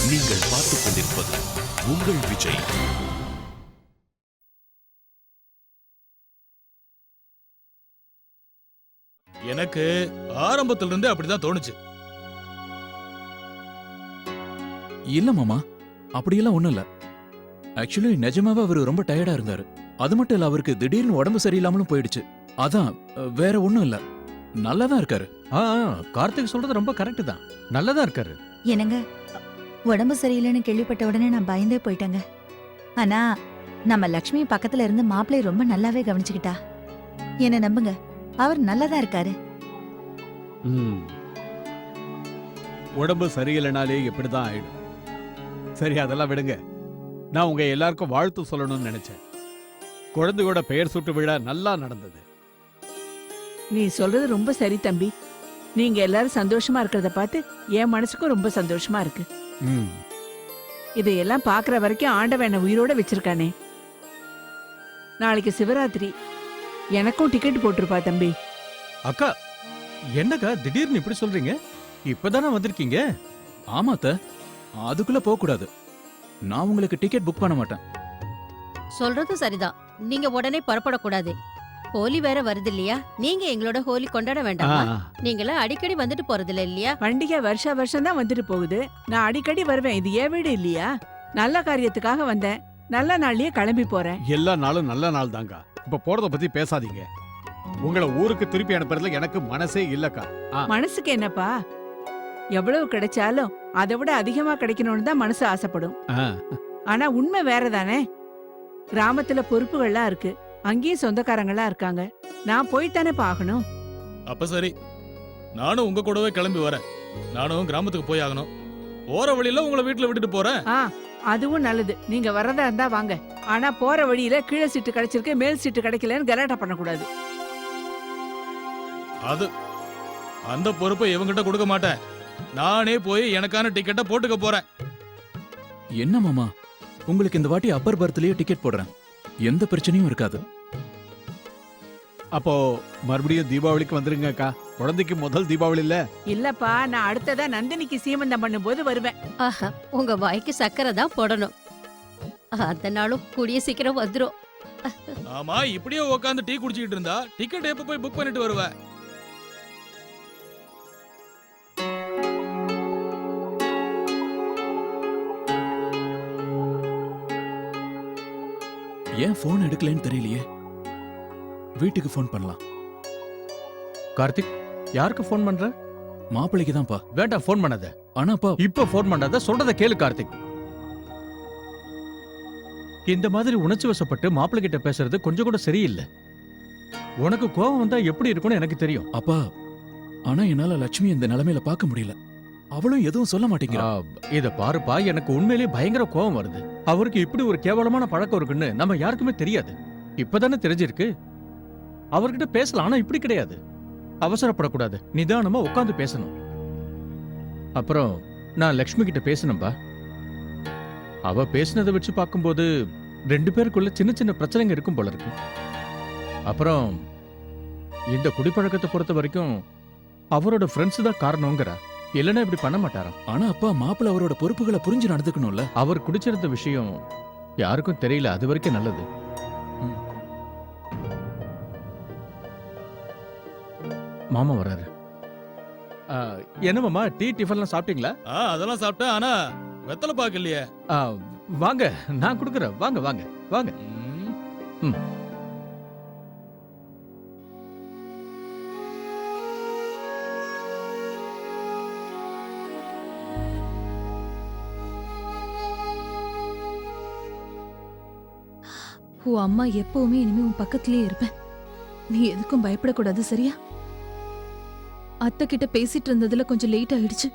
நீங்கள் பார்த்துக் கொண்டிருப்பது உங்கள் விஜய். எனக்கு ஆரம்பத்துல இருந்தே அப்படிதான் தோணுச்சு. இல்ல மாமா, அப்படியெல்லாம் ஒண்ணும் இல்ல. ஆக்சுவலி நிஜமாவே அவரு ரொம்ப டயர்டா இருந்தாரு. அது மட்டும் இல்ல, அவருக்கு திடீர்னு உடம்பு சரியில்லாமலும் போயிடுச்சு. அதான், வேற ஒண்ணும் இல்ல. நல்லாதான் இருக்காரு. கார்த்திக் சொல்றது ரொம்ப கரெக்ட் தான். நல்லதா இருக்காரு. என்னங்க, உடம்பு சரியில்லைன்னு கேள்விப்பட்ட உடனே நான் பயந்தே போயிட்டேங்க. ஆனா நம்ம லக்ஷ்மி பக்கத்துல இருந்து மாப்பிள்ளை ரொம்ப நல்லாவே கவனிச்சுக்கிட்டா. என்ன நம்புங்க, அவர் நல்லதா இருக்காரு. உடம்பு சரியில்லைனாலே இப்படிதான் ஆயிடும். சரி, அதெல்லாம் விடுங்க. நான் உங்க எல்லாருக்கும் வாழ்த்து சொல்லணும்னு நினைச்சேன். குழந்தையோட பெயர் சூட்டு விழா நல்லா நடந்தது. நீ சொல்றது ரொம்ப சரி தம்பி. நீங்க எல்லாரும் சந்தோஷமா இருக்கிறத பார்த்து என் மனசுக்கும் ரொம்ப சந்தோஷமா இருக்கு. இதையெல்லாம் பாக்குற வரைக்கும் ஆண்டவன் என்ன உயிரோட வச்சிருக்கானே. நாளைக்கு சிவராத்திரி, எனக்கும் டிக்கெட் போட்டிருப்பா தம்பி. அக்கா, என்னக்கா திடீர்னு இப்படி சொல்றீங்க? இப்பதானே வந்திருக்கீங்க. ஆமாத்த, அதுக்குள்ள போக கூடாது. நான் உங்களுக்கு டிக்கெட் புக் பண்ண மாட்டேன். சொல்றது சரிதான். நீங்க உடனே புறப்படக்கூடாது. ஹோலி வேற வருது இல்லையா? நீங்க எங்களோட ஹோலி கொண்டாட வேண்டாமா? நீங்கள அடிக்கடி வந்துட்டு போறதில்ல இல்லையா? பண்டிகை வருஷா வருஷம் தான் வந்துட்டு போகுது. நான் அடிக்கடி வருவேன். இது ஏன் வீடு இல்லையா? நல்ல காரியத்துக்காக வந்தேன். நல்ல நாள்லயே கிளம்பி போறேன். எல்லா நாளும் நல்ல நாள் தாங்க. இப்ப போறத பத்தி பேசாதீங்க. உங்களை ஊருக்கு திருப்பி அனுப்புறதுல எனக்கு மனசே இல்லக்கா. மனசுக்கு என்னப்பா? எவ்வளவு கிடைச்சாலும் அதை விட அதிகமா கிடைக்கணும்னு தான் மனசு ஆசைப்படும். ஆனா உண்மை வேறதானே. கிராமத்துல பொறுப்புகள்லாம் இருக்கு. அங்கேயும் சொந்தக்காரங்களா இருக்காங்க. நான் போய்த்தானே பாக்கணும். அப்ப சரி, நானும் உங்க கூடவே கிளம்பி வரேன். நானும் கிராமத்துக்கு போய் ஆகணும். போற வழியில உங்களை வீட்டுல விட்டுட்டு போறேன். அதுவும் நல்லது. நீங்க வரதா இருந்தா வாங்க. ஆனா போற வழியில கீழே சீட்டு கிடைச்சிருக்கு, மேல் சீட்டு கிடைக்கலன்னு கலாட்டா பண்ணக்கூடாது. அது அந்த பொறுப்பை இவங்கிட்ட கொடுக்க மாட்டேன். நானே போய் எனக்கான டிக்கெட்டை போட்டுக்க போறேன். என்ன மாமா, உங்களுக்கு இந்த வாட்டி அப்பர் பர்த்லயே டிக்கெட் போடுறேன். எந்த பிரச்சனையும் இருக்காது. அப்போ மறுபடியும் தீபாவளிக்கு வந்துருங்க அக்கா. குழந்தைக்கு முதல் தீபாவளி இல்ல. இல்லப்பா, நான் அடுத்ததா நந்தினிக்கு சீமந்தம் பண்ணும்போது வருவேன். ஆஹா, உங்க வாய்க்கு சக்கரை தான் போடணும். அந்த நாளும் கூடிய சீக்கிரம் வந்துரும். ஆமா, இப்படியே உட்காந்து டீ குடிச்சிட்டு இருந்தா டிக்கெட் எப்ப போய் புக் பண்ணிட்டு வருவ? ஏன் போன் எடுக்கலன்னு தெரியலையே. வீட்டுக்கு போன் பண்ணலாம். கார்த்திக், யாருக்கு போன் பண்ற? மாப்பிள்ளைக்கு தான்ப்பா. வேண்டாம், போன் பண்ணாத. ஆனாப்பா, இப்ப போன் பண்ணாத. சொல்றத கேளு கார்த்திக். இந்த மாதிரி உணர்ச்சி வசப்பட்டு மாப்பிள்ளை கிட்ட பேசுறது கொஞ்சம் கூட சரியில்லை. உனக்கு கோபம் வந்தா எப்படி இருக்கும்னு எனக்கு தெரியும். அப்பா, ஆனா என்னால லட்சுமி இந்த நிலைமையில பார்க்க முடியல. அவளும் எதுவும் சொல்ல மாட்டேங்கிறா. இத பாருப்பா, எனக்கு உண்மையிலேயே பயங்கர கோபம் வருது. அவருக்கு இப்படி ஒரு கேவலமான பழக்கம் இருக்குன்னு நம்ம யாருக்குமே தெரியாது. இப்பதானே தெரிஞ்சிருக்கு. அவர்கிட்ட பேசலாம், ஆனா இப்படி கிடையாது. அவசரப்படக்கூடாது. நிதானமா உட்கார்ந்து பேசணும். அப்புறம் நான் லக்ஷ்மி கிட்ட பேசணும்பா. அவ பேசினதை வச்சு பார்க்கும்போது 2 பேருக்குள்ள சின்ன சின்ன பிரச்சனைங்க இருக்கும் போல இருக்கு. அப்புறம் இந்த குடிப்பழக்கத்தை பொறுத்த வரைக்கும் அவரோட ஃப்ரெண்ட்ஸ் தான் காரணங்கிறா. இல்லைன்னா இப்படி பண்ண மாட்டாராம். ஆனா அப்பா, மாப்பிள்ள அவரோட பொறுப்புகளை புரிஞ்சு நடந்துக்கணும்ல. அவர் குடிச்சிருந்த விஷயம் யாருக்கும் தெரியல. அது வரைக்கும் நல்லது. மாமா வராரு. என்ன மாமா, டீ டிஃபன்லாம் சாப்பிட்டீங்களா? அதெல்லாம் சாப்பிட்டேன். ஆனா வெத்தலை பாக்கு இல்லையே. வாங்க, நான் கொடுக்குறேன். வாங்க வாங்க வாங்க. உன் அம்மா எப்பவுமே இனிமே உன் பக்கத்திலேயே இருப்பேன். நீ எதுக்கும் பயப்படக்கூடாது, சரியா? அத்தை கிட்ட பேசிட்டு இருந்ததுல கொஞ்சம் லேட் ஆயிடுச்சு.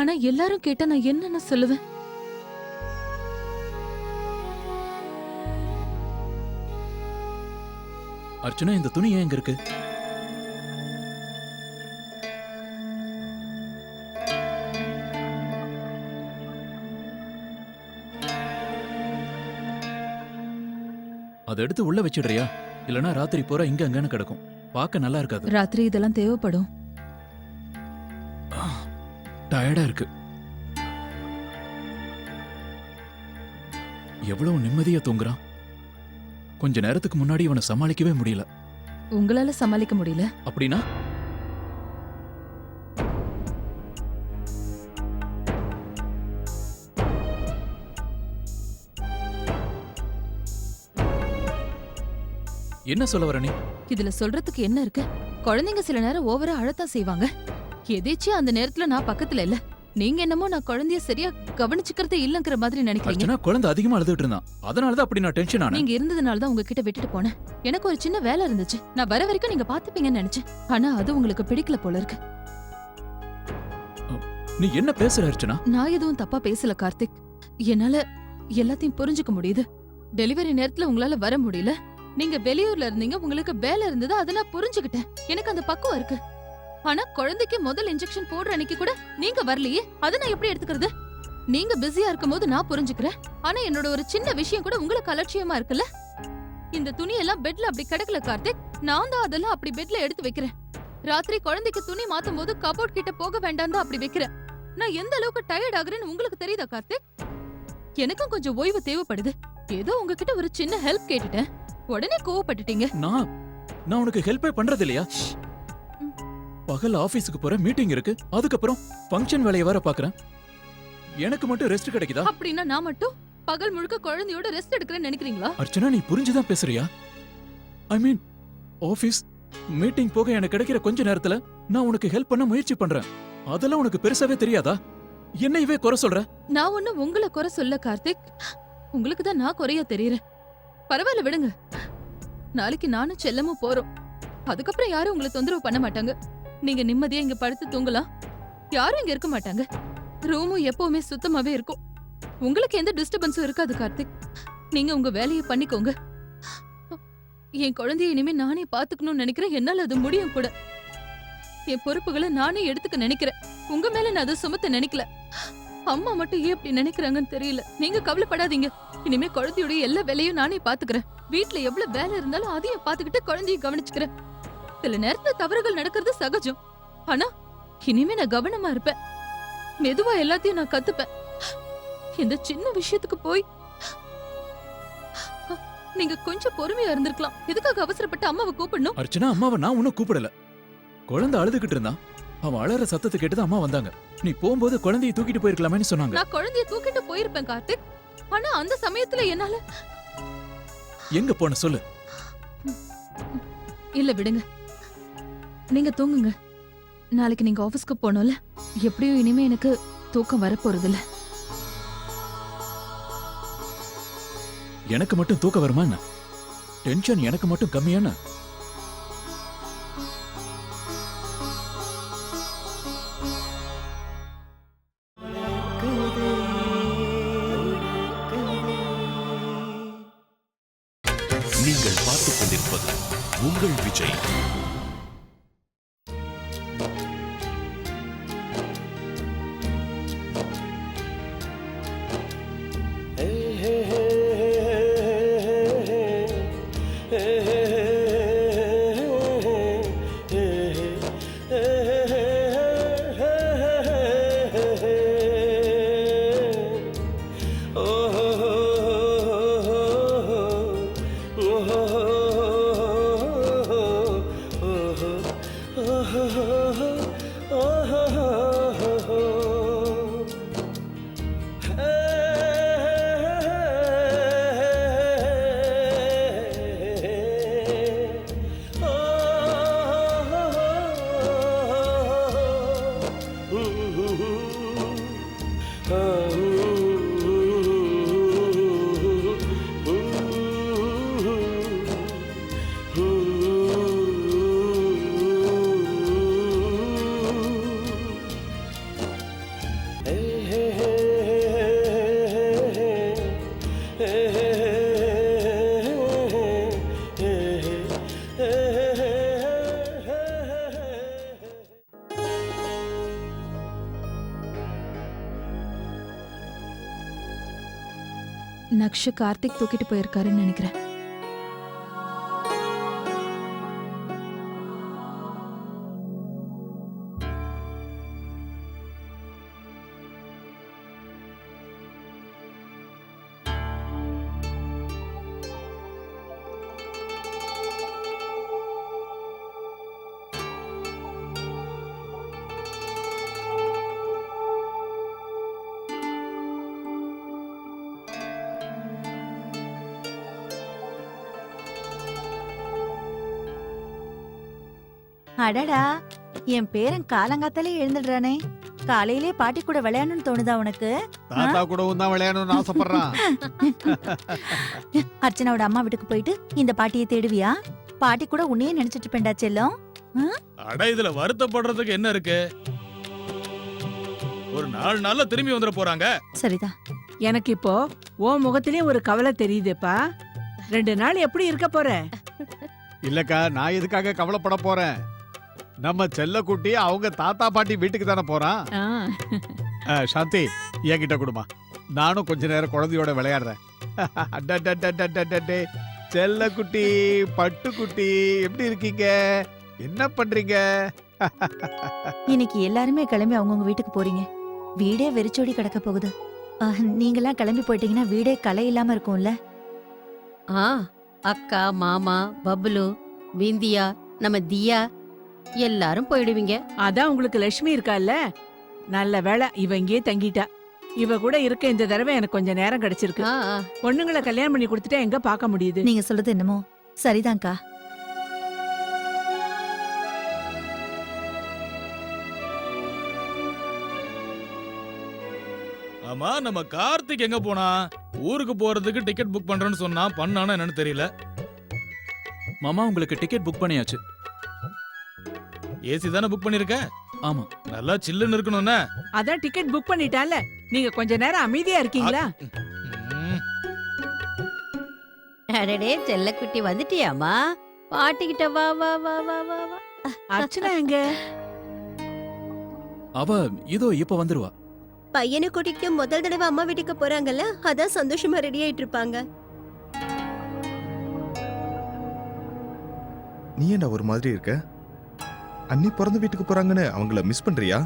ஆனா எல்லாரும் கேட்டா நான் என்னன்னு சொல்லுவேன்? அர்ச்சனா, இந்த துணி ஏன் எங்க இருக்கு? அதை எடுத்து உள்ள வச்சிடுறியா? இல்லனா ராத்திரி போற இங்க அங்கன்னு கிடக்கும். பார்க்க நல்லா இருக்காது. ராத்திரி இதெல்லாம் தேவைப்படும். டயர்டா இருக்கு. எவ்வளவு நிம்மதியா தூங்குறான். கொஞ்ச நேரத்துக்கு முன்னாடி இவனை சமாளிக்கவே முடியல. உங்களால சமாளிக்க முடியல. அப்படின்னா என்ன சொல்ல வர நீ? இதுல சொல்றதுக்கு என்ன இருக்கு? குழந்தைங்க சில நேரம் ஓவரா அழத்தான் செய்வாங்க. எதேச்சியா அந்த நேரத்துல நான் பக்கத்துல இல்ல. நீங்க என்னமோ நான் குழந்தைய சரியா கவனிச்சுக்கிறதே இல்லங்கிற மாதிரி நினைக்கிறீங்க. அர்ச்சனா குழந்தை அதிகமா அழுதுட்டு இருந்தான். அதனாலதான் அப்படி நான் டென்ஷன் ஆனேன். நீங்க இருந்ததுனால தான் உங்ககிட்ட விட்டுட்டு போனேன். எனக்கு ஒரு சின்ன வேலை இருந்துச்சு. நான் வர வரைக்கும் நீங்க பாத்துப்பீங்கன்னு நினைச்சேன். ஆனா அது உங்களுக்கு பிடிக்கல போல இருக்கு. நீ என்ன பேசுற அர்ச்சனா? நான் எதுவும் தப்பா பேசல கார்த்திக். என்னால எல்லாத்தையும் புரிஞ்சுக்க முடியுது. டெலிவரி நேரத்துல உங்களால வர முடியல. நீங்க வெளியூர்ல இருந்தீங்க, உங்களுக்கு வேலை இருந்தது, அதை நான் புரிஞ்சுக்கிட்டேன். எனக்கு அந்த பக்குவம் இருக்கு. ஆனா குழந்தைக்கு முதல் இன்ஜெக்ஷன் போடுற அன்னைக்கு கூட நீங்க வரலையே, அதை நான் எப்படி எடுத்துக்கிறது? நீங்க பிஸியா இருக்கும்போது நான் புரிஞ்சுக்கிறேன். ஆனா என்னோட ஒரு சின்ன விஷயம் கூட உங்களுக்கு அலட்சியமா இருக்குல்ல? இந்த துணியெல்லாம் பெட்ல அப்படி கிடக்கல கார்த்திக். நான் தான் அதெல்லாம் அப்படி பெட்ல எடுத்து வைக்கிறேன். ராத்திரி குழந்தைக்கு துணி மாத்தும் போது கபோர்ட் கிட்ட போக வேண்டாம் தான் அப்படி வைக்கிறேன். நான் எந்த அளவுக்கு டயர்ட் ஆகுறேன்னு உங்களுக்கு தெரியுதா கார்த்திக்? எனக்கும் கொஞ்சம் ஓய்வு தேவைப்படுது. ஏதோ உங்ககிட்ட ஒரு சின்ன ஹெல்ப் கேட்டுட்டேன், உடனே கோவப்பட்டுட்டீங்க. நான் உனக்கு ஹெல்ப்பே பண்றது இல்லையா? பகல் ஆபீஸ்க்கு போற, மீட்டிங் இருக்கு, அதுக்கப்புறம் ஃபங்க்ஷன் வேலையை வேற பாக்குறேன். எனக்கு மட்டும் ரெஸ்ட் கிடைக்குதா? அப்படின்னா நான் மட்டும் பகல் முழுக்க குழந்தையோட ரெஸ்ட் எடுக்கிறேன்னு நினைக்கிறீங்களா? அர்ச்சனா நீ புரிஞ்சுதான் பேசுறியா? ஐ மீன் ஆபீஸ் மீட்டிங் போக எனக்கு கிடைக்கிற கொஞ்ச நேரத்துல நான் உனக்கு ஹெல்ப் பண்ண முயற்சி பண்றேன். அதெல்லாம் உனக்கு பெருசாவே தெரியாதா? என்னையவே குறை சொல்ற? நான் ஒண்ணும் உங்களை குறை சொல்ல கார்த்திக். உங்களுக்கு தான் நான் குறையா தெரியறேன். பரவாயில்ல விடுங்க. நாளைக்கு நானும் செல்லமும் போறோம். அதுக்கப்புறம் யாரும் உங்களை தொந்தரவு பண்ண மாட்டாங்க. நீங்க நிம்மதியா இங்க படுத்து தூங்கலாம். யாரும் இங்க இருக்க மாட்டாங்க. ரூமும் எப்பவுமே சுத்தமாவே இருக்கும். உங்களுக்கு எந்த டிஸ்டர்பன்ஸும் இருக்காது கார்த்திக். நீங்க உங்க வேலையை பண்ணிக்கோங்க. என் குழந்தைய இனிமே நானே பாத்துக்கணும்னு நினைக்கிறேன். என்னால அது முடியும் கூட. என் பொறுப்புகளை நானே எடுத்துக்க நினைக்கிறேன். உங்க மேல நான் அதை சுமத்த நினைக்கல. அம்மா மட்டும் ஏன் இப்படி நினைக்கிறாங்கன்னு தெரியல. நீங்க கவலைப்படாதீங்க. இனிமே குழந்தையோட எல்லா வேலையும் நானே பாத்துக்கிறேன். வீட்டுல எவ்வளவு வேலை இருந்தாலும் அதையும் பாத்துக்கிட்டு குழந்தைய கவனிச்சுக்கிறேன். சில நேரத்துல தவறுகள் நடக்கிறது சகஜம். ஆனா இனிமே நான் கவனமா இருப்பேன். மெதுவா எல்லாத்தையும் நான் கத்துப்பேன். இந்த சின்ன விஷயத்துக்கு போய் நீங்க கொஞ்சம் பொறுமையா இருந்திருக்கலாம். எதுக்காக அவசரப்பட்டு அம்மாவை கூப்பிடணும்? அர்ச்சனா அம்மாவை நான் ஒன்னும் கூப்பிடல. குழந்தை அழுதுகிட்டு இருந்தான். அவன் அழற சத்தத்தை கேட்டுதான் அம்மா வந்தாங்க. நீ போகும்போது குழந்தையை தூக்கிட்டு போயிருக்கலாமேன்னு சொன்னாங்க. நான் குழந்தைய தூக்கிட்டு போயிருப்பேன் கார்த்திக். ஆனா அந்த சமயத்துல என்னால எங்க போன சொல்லு. இல்ல விடுங்க, நீங்க தூங்குங்க. நாளைக்கு நீங்க ஆபீஸ்க்கு போனோம்ல, எப்படியும் இனிமே எனக்கு தூக்கம் வரப்போறது இல்ல. எனக்கு மட்டும் தூக்கம் வருமா என்ன? டென்ஷன் எனக்கு மட்டும் கம்மியான? நீங்கள் பார்த்துக் கொண்டிருப்பது உங்கள் விஜய். நக்ஷ கார்த்திக் தூக்கிட்டு போயிருக்காருன்னு நினைக்கிறேன். அடடா, என் பேரன் காலங்காத்தாலே எழுந்துடுறானே. காலையிலே பாட்டி கூட விளையாடணும்னு தோணுதா உனக்கு? தாத்தா கூடவும் தான் விளையாடணும்னு ஆசைப்படுறான். அர்ச்சனாவோட அம்மா வீட்டுக்கு போயிட்டு இந்த பாட்டியை தேடுவியா? பாட்டி கூட உன்னையே நினைச்சிட்டு இருப்பேன்டா செல்லம். அட இதுல வருத்தப்படுறதுக்கு என்ன இருக்கு? ஒரு 4 நாள்ல திரும்பி வந்துட போறாங்க. சரிதான். எனக்கு இப்போ உன் முகத்திலே ஒரு கவலை தெரியுதுப்பா. 2 நாள் எப்படி இருக்க போற? இல்லக்கா, நான் எதுக்காக கவலைப்பட போறேன்? நம்ம செல்லக்குட்டி அவங்க தாத்தா பாட்டி வீட்டுக்கு தானே போறான். சாந்தி, என்கிட்ட கொடுமா. நானும் கொஞ்ச நேரம் குழந்தையோட விளையாடுறேன். அடடடடடடடே. செல்லக்குட்டி, பட்டுக்குட்டி, எப்படி இருக்கீங்க? என்ன பண்றீங்க? இன்னைக்கு எல்லாருமே கிளம்பி அவங்கவுங்க வீட்டுக்கு போறீங்க. வீடே வெறிச்சோடி கிடக்க போகுது. நீங்கெல்லாம் கிளம்பி போயிட்டீங்கன்னா வீடே கலை இல்லாம இருக்கும்ல. ஆ அக்கா மாமா பப்ளு விந்தியா நம்ம தியா எல்லாரும் போயிடுவீங்க. அதான் உங்களுக்கு லட்சுமி இருக்கால்ல, நல்ல வேளை இவ இங்கேயே தங்கிட்டா. இவ கூட இருக்க இந்த தடவை எனக்கு கொஞ்சம் நேரம் கிடைச்சிருக்கு. ஆ, ஆ. பொண்ணுங்களை கல்யாணம் பண்ணி கொடுத்துட்டா எங்க பார்க்க முடியுது? நீங்க சொல்றது என்னமோ சரிதான்க்கா. ஆமா, நம்ம கார்த்திக் எங்க போனா? ஊருக்கு போறதுக்கு டிக்கெட் புக் பண்றேன்னு சொன்னா, பண்ணானா என்னன்னு தெரியல. மாமா உங்களுக்கு டிக்கெட் புக் பண்ணியாச்சு. ஏசி தானே புக் பண்ணிருக்க? ஆமா. நல்லா சில்லுன்னு இருக்கணும்னா. அதான் டிக்கெட் புக் பண்ணிட்டால, நீங்க கொஞ்ச நேரம் அமைதியா இருக்கீங்களா? ம். அடடே செல்லக்குட்டி வந்துட்டியாமா? பாட்டிக்கிட்ட வா வா வா வா வா வா. அர்ச்சனா எங்க? அவ இதோ இப்ப வந்துருவா. பையனை கூட்டிட்டு முதல் தடவை அம்மா வீட்டுக்கு போறாங்கல்ல, அதான் சந்தோஷமா ரெடி ஆயிட்டு இருப்பாங்க. நீ ஏன்டா ஒரு மாதிரி இருக்க? அண்ணி பிறந்த வீட்டுக்கு போறாங்கன்னு அவங்கள மிஸ் பண்றியா?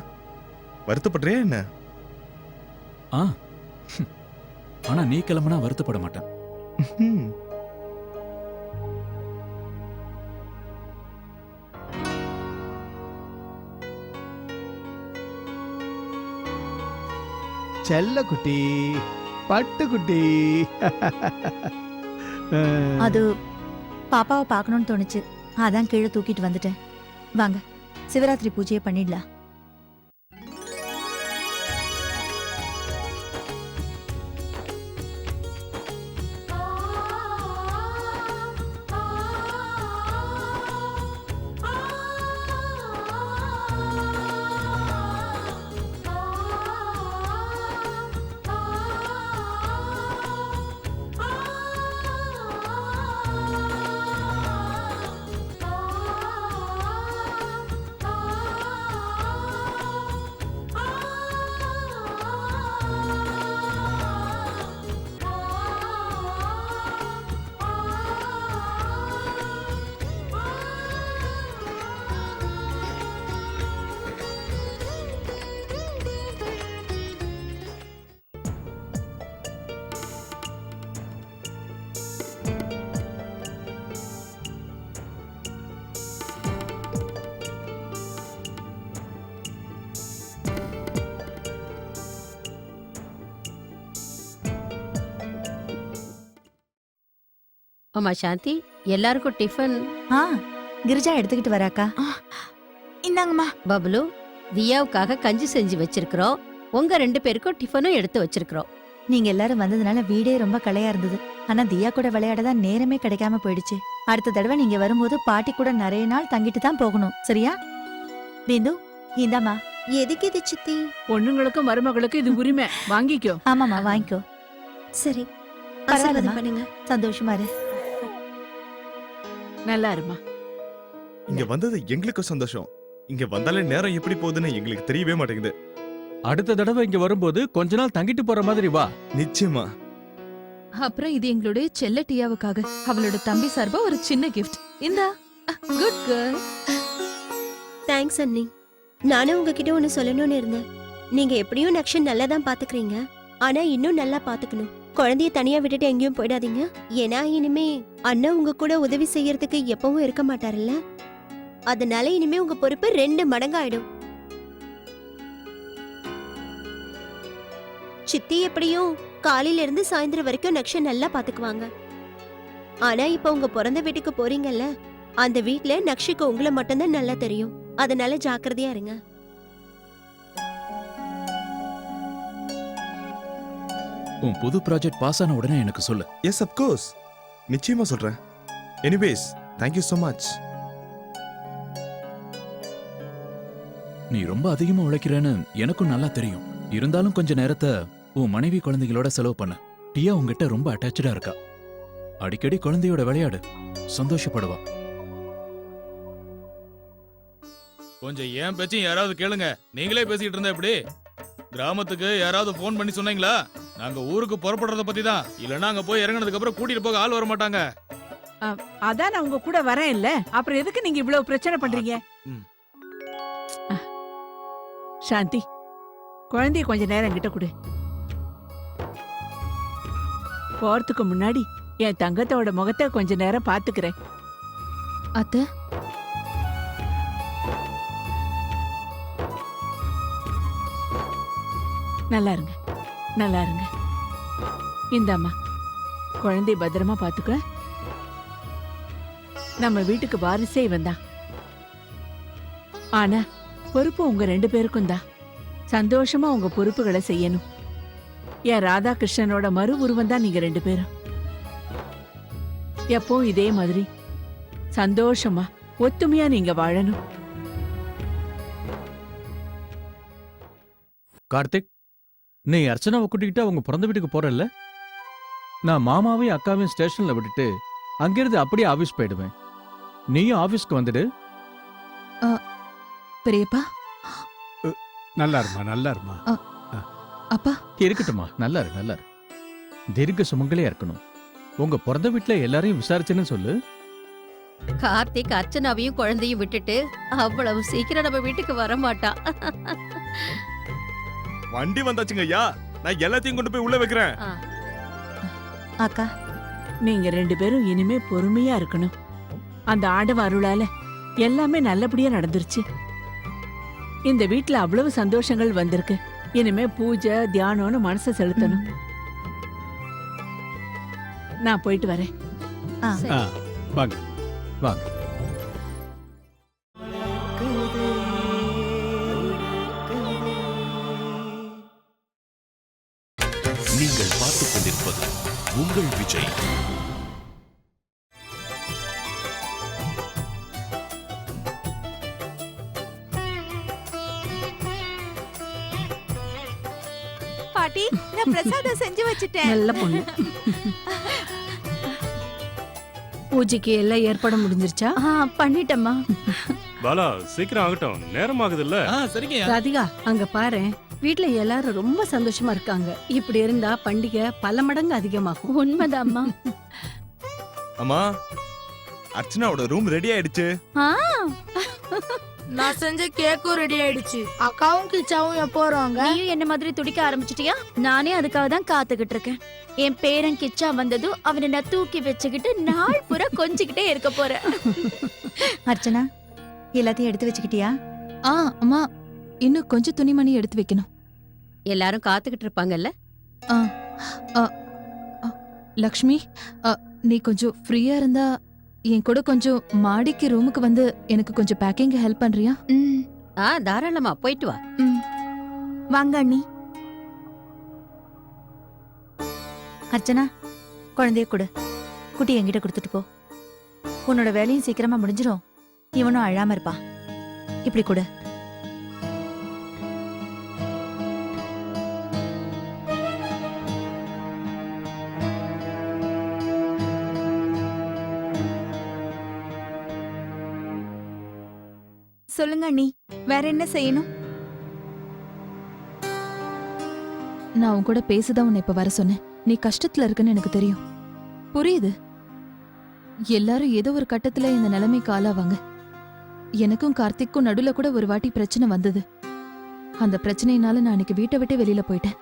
வருத்தப்படுறியா என்ன? ஆ ஆனா நீ கிளம்புனா வருத்தப்பட மாட்டேன். ம்ஹும். செல்லக்குட்டி, பட்டுக்குட்டி. அது பாப்பாவை பார்க்கணும்னு தோணுச்சு. அதான் கீழே தூக்கிட்டு வந்துட்டேன். வாங்க, சிவராத்திரி பூஜையை பண்ணிடலாம். ஆமா சாந்தி, எல்லாருக்கும் டிஃபன். ஆ, கிரிஜா எடுத்துக்கிட்டு வராக்கா. இந்தாங்கம்மா. பப்ளு தியாவுக்காக கஞ்சி செஞ்சு வச்சிருக்கிறோம். உங்க 2 பேருக்கும் டிஃபனும் எடுத்து வச்சிருக்கிறோம். நீங்க எல்லாரும் வந்ததுனால வீடே ரொம்ப களையா இருந்தது. ஆனா தியா கூட விளையாடதான் நேரமே கிடைக்காம போயிடுச்சு. அடுத்த தடவை நீங்க வரும்போது பாட்டி கூட நிறைய நாள் தங்கிட்டு தான் போகணும். சரியா? பிந்து, இந்தாம்மா. எதுக்கு இது சித்தி? பொண்ணுங்களுக்கும் மருமகளுக்கும் இது உரிமை. வாங்கிக்கோ. ஆமாம்மா, வாங்கிக்கோ. சரி, பரவாயில்லம்மா. ஆசீர்வாதம் பண்ணுங்க. சந்தோஷமா இரு. நல்லா இருமா. இங்க வந்தது எங்களுக்கு சந்தோஷம். இங்க வந்தாலே நேரம் எப்படி போகுதுன்னு எங்களுக்கு தெரியவே மாட்டேங்குது. அடுத்த தடவை இங்க வரும்போது கொஞ்ச நாள் தங்கிட்டு போற மாதிரி வா. நிச்சயமா. அப்புறம் இது எங்களுடைய செல்ல டியாவுக்காக அவளோட தம்பி சார்பா ஒரு சின்ன கிஃப்ட். இந்தா. Good girl. தேங்க்ஸ் அண்ணி. நானும் உங்ககிட்ட ஒன்னு சொல்லணும்னு இருந்தேன். நீங்க எப்படியும் நக்ஷன் நல்லா தான் பாத்துக்கிறீங்க. ஆனா இன்னும் நல்லா பாத்துக்கணும். குழந்தைய தனியா விட்டுட்டு எங்கேயும் போயிடாதீங்க. ஏன்னா இனிமே அண்ணன் உங்க கூட உதவி செய்யறதுக்கு எப்பவும் இருக்க மாட்டாருல்ல. அதனால இனிமே உங்க பொறுப்பு 2 மடங்கு ஆயிடும். சித்தி எப்படியும் காலையில இருந்து சாயந்தரம் வரைக்கும் நக்ஷன் நல்லா பாத்துக்குவாங்க. ஆனா இப்ப உங்க பிறந்த வீட்டுக்கு போறீங்கல்ல, அந்த வீட்ல நக்ஷுக்கு உங்களை மட்டும்தான் நல்லா தெரியும். அதனால ஜாக்கிரதையா இருங்க. உன் புது ப்ராஜெக்ட் பாஸ் ஆன உடனே எனக்கு சொல்லு. எஸ் அப்கோர்ஸ், நிச்சயமா சொல்றேன். Anyways, thank you so much. நீ ரொம்ப அதிகமா உழைக்கிறேன்னு எனக்கும் நல்லா தெரியும். இருந்தாலும் கொஞ்ச நேரத்தை உன் மனைவி குழந்தைகளோட செலவு பண்ண. டியா உங்ககிட்ட ரொம்ப அட்டாச்சா இருக்கா. அடிக்கடி குழந்தையோட விளையாடு, சந்தோஷப்படுவா. கொஞ்சம் ஏன் பேச்சும் யாராவது கேளுங்க. நீங்களே பேசிக்கிட்டு இருந்தா எப்படி? கிராமத்துக்கு யாராவது போன் பண்ணி சொன்னீங்களா? நாங்க ஊருக்கு புறப்படுறத பத்தி தான். இல்லன்னா அங்க போய் இறங்கினதுக்கு அப்புறம் கூட்டிட்டு போக ஆள் வர மாட்டாங்க. அதான் நான் உங்க கூட வரேன் இல்ல, அப்புறம் எதுக்கு நீங்க இவ்வளவு பிரச்சனை பண்றீங்க? ம். சாந்தி, குழந்தைய கொஞ்ச நேரம் கிட்ட கொடு. போறதுக்கு முன்னாடி என் தங்கத்தோட முகத்தை கொஞ்ச நேரம் பாத்துக்கிறேன். அத்தை, நல்லா இருங்க, நல்லா இருங்க. இந்தாம்மா, குழந்தைய பத்திரமா பாத்துக்க. நம்ம வீட்டுக்கு வாரிசே வந்தான். ஆனா பொறுப்பு உங்க 2 பேருக்கும் தான். சந்தோஷமா உங்க பொறுப்புகளை செய்யணும். என் ராதாகிருஷ்ணனோட மறு உருவம் தான் நீங்க 2 பேரும். எப்போ இதே மாதிரி சந்தோஷமா ஒத்துமையா நீங்க வாழணும். கார்த்திக், நீ அர்ச்சனாவை கூட்டிக்கிட்டு அவங்க பிறந்த வீட்டுக்கு போறல்ல? நான் மாமாவையும் அக்காவையும் ஸ்டேஷன்ல விட்டுட்டு அங்கிருந்து அப்படியே ஆபீஸ் போயிடுவேன். நீயும் ஆபீஸ்க்கு வந்துடு. பெரியப்பா. நல்லா இருமா, நல்லா இருமா. அப்பா, இருக்கட்டுமா, நல்லா இரு, நல்லா இரு. தீர்க்க சுமங்கலியா இருக்கணும். உங்க பிறந்த வீட்டுல எல்லாரையும் விசாரிச்சுன்னு சொல்லு. கார்த்திக் அர்ச்சனாவையும் குழந்தையும் விட்டுட்டு அவ்வளவு சீக்கிரம் நம்ம வீட்டுக்கு வர மாட்டா. வண்டி வந்தாச்சுங்க ஐயா. நான் எல்லாத்தையும் கொண்டு போய் உள்ள வைக்கிறேன். அக்கா, நீங்க 2 பேரும் இனிமே பொறுமையா இருக்கணும். அந்த ஆண்டவ அருளால எல்லாமே நல்லபடியா நடந்துருச்சு. இந்த வீட்ல அவ்வளவு சந்தோஷங்கள் வந்திருக்கு. இனிமே பூஜை தியானம்னு மனசை செலுத்தணும். நான் போயிட்டு வரேன். ஆ, வாங்க. வாங்க. நீங்கள் பார்த்துக் கொண்டிருப்பது உங்கள் விஜய். பாட்டி, நான் பிரசாதம் செஞ்சு வச்சிட்டேன். நல்ல பொண்ணு. பூஜைக்கு எல்லாம் ஏற்பாடு முடிஞ்சிருச்சா? பண்ணிட்டேம்மா. பாலா, சீக்கிரம் ஆகட்டும், நேரம் ஆகுதுல்ல. சரிங்க. ராதிகா, அங்க பாரு, வீட்ல எல்லாரும் ரொம்ப சந்தோஷமா இருக்காங்க. இப்படி இருந்தா பண்டிகை பல மடங்கு அதிகமாகும். உண்மைதாம்மா. அம்மா, அர்ச்சனாவோட ரூம் ரெடி ஆயிடுச்சு. நான் செஞ்ச கேக்கும் ரெடி ஆயிடுச்சு. அக்காவும் கிச்சாவும் எப்போ வருவாங்க? நீயும் என்ன மாதிரி துடிக்க ஆரம்பிச்சிட்டியா? நானே அதுக்காக தான் காத்துக்கிட்டு இருக்கேன். என் பேரன் கிச்சா வந்ததும் அவனை நான் தூக்கி வச்சுக்கிட்டு நாள் பூரா கொஞ்சிக்கிட்டே இருக்க போறேன். அர்ச்சனா, எல்லாத்தையும் எடுத்து வச்சுக்கிட்டியா? அம்மா, இன்னும் கொஞ்சம் துணிமணி எடுத்து வைக்கணும். எல்லாரும் காத்துக்கிட்டு இருப்பாங்கல்ல. லக்ஷ்மி, நீ கொஞ்சம் ஃப்ரீயா இருந்தா என் கூட கொஞ்சம் மாடிக்கு ரூமுக்கு வந்து எனக்கு கொஞ்சம் பேக்கிங் ஹெல்ப் பண்றியா? தாராளமா போயிட்டு வா. வாங்க அண்ணி. அர்ச்சனா, குழந்தைய கொடு. குட்டி என்கிட்ட கொடுத்துட்டு போ. உன்னோட வேலையும் சீக்கிரமா முடிஞ்சிடும். இவனும் அழாம இருப்பா. இப்படி கொடு. சொல்லுங்க அண்ணி, வேற என்ன செய்யணும்? நான் உன் கூட பேசதான் உன்னை இப்ப வர சொன்னேன். நீ கஷ்டத்துல இருக்குன்னு எனக்கு தெரியும், புரியுது. எல்லாரும் ஏதோ ஒரு கட்டத்துல இந்த நிலைமைக்கு ஆளாவாங்க. எனக்கும் கார்த்திக்கும் நடுவுல கூட ஒரு வாட்டி பிரச்சனை வந்தது. அந்த பிரச்சனையினால நான் இன்னைக்கு வீட்டை விட்டு வெளியில போயிட்டேன்.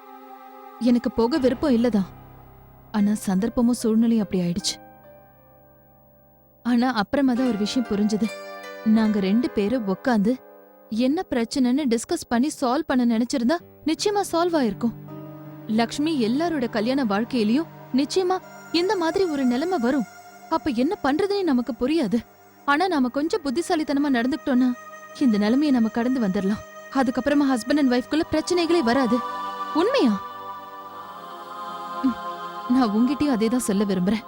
எனக்கு போக விருப்பம் இல்லதான், ஆனா சந்தர்ப்பமும் சூழ்நிலையும் அப்படி ஆயிடுச்சு. ஆனா அப்புறமா தான் ஒரு விஷயம் புரிஞ்சது. நாங்க 2 பேரும் உட்காந்து என்ன பிரச்சனைன்னு டிஸ்கஸ் பண்ணி சால்வ் பண்ண நினைச்சிருந்தா நிச்சயமா சால்வ் ஆயிருக்கும். லக்ஷ்மி எல்லாரோட கல்யாண வாழ்க்கையிலயும் நிச்சயமா இந்த மாதிரி ஒரு நிலைமை வரும். அப்ப என்ன பண்றதுன்னு நமக்கு புரியாது. ஆனா நாம கொஞ்சம் புத்திசாலித்தனமா நடந்துக்கிட்டோம்னா இந்த நிலைமையை நம்ம கடந்து வந்துடலாம். அதுக்கப்புறமா ஹஸ்பண்ட் அண்ட் ஒய்ஃப்குள்ள பிரச்சனைகளே வராது. உண்மையா? நான் உங்ககிட்டயும் அதே தான் சொல்ல விரும்புறேன்.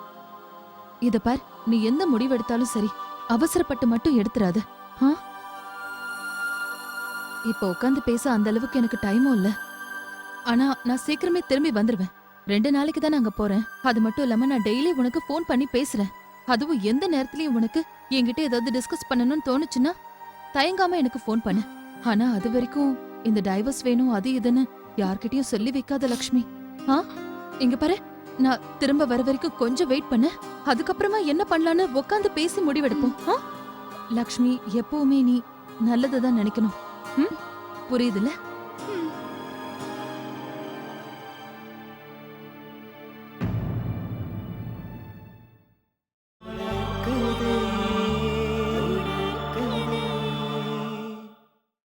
இத பார், நீ எந்த முடிவு எடுத்தாலும் சரி, அவசரப்பட்டு மட்டும் எடுத்துறாத. இப்ப உட்காந்து பேச அந்த அளவுக்கு எனக்கு டைமும் இல்ல. ஆனா நான் சீக்கிரமே திரும்பி வந்துருவேன். 2 நாளைக்கு தான் அங்க போறேன். அது மட்டும் இல்லாம நான் டெய்லி உனக்கு ஃபோன் பண்ணி பேசுறேன். அதுவும் எந்த நேரத்துலயும் உனக்கு என்கிட்ட ஏதாவது டிஸ்கஸ் பண்ணணும்னு தோணுச்சுன்னா தயங்காம எனக்கு ஃபோன் பண்ணு. ஆனா அது வரைக்கும் இந்த டைவர்ஸ் வேணும் அது இதுன்னு யார்கிட்டயும் சொல்லி வைக்காத லக்ஷ்மி. இங்க பாரு, நான் திரும்ப வர வரைக்கும் கொஞ்சம் வெயிட் பண்ணு. அதுக்கப்புறமா என்ன பண்ணலான்னு உட்காந்து பேசி முடிவெடுப்போம். லக்ஷ்மி, எப்பவுமே நீ நல்லதை தான் நினைக்கணும். புரியுதுல்ல?